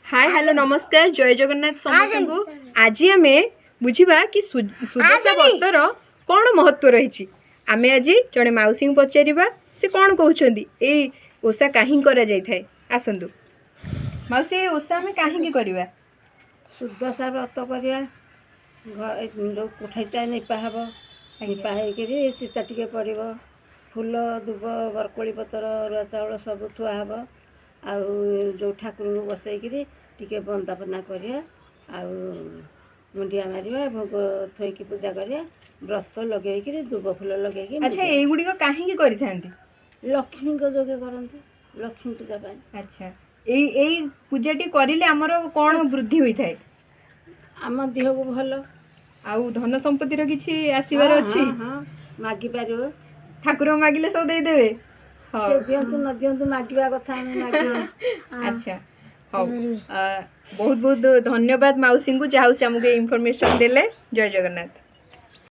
Hi hello नमस्कार जय जगन्नाथ समस्त को आज आम बुझा कि सुदशा व्रतर कौन महत्व रही आम आज जड़े मौसी को पचारा से कौन कहते ये ओषा कहीं कर आसतु मौसी ओषा आम कहीं करवा सुदशा व्रत करवा कोठाटा निपा हम निपा होकर चिता टे पड़ो फूल दुब बरकोली पतर अरुआ चाउल सब थुआ हम आउ जो ठाकुर को बसईकरी टिके बंदापना करिया आउ मुंडिया मारिया भोग थोईकी पूजा करिया व्रत लगे दुब फूल लगे। अच्छा ये कहीं लक्ष्मी को जोगे करते लक्ष्मी पूजा पाई। अच्छा यही पूजाटी करें आमर कौन वृद्धि होता है आम देह को भल आउ धन संपत्तिर किसी आसबार अच्छी मागि पार ठाकुर मागिले सब देदेवे दिंतु न दिंतु मागिया कथा अच्छा हाँ बहुत बहुत धन्यवाद मौसी को जहाँ से आमको इनफॉरमेशन देले। जय जगन्नाथ।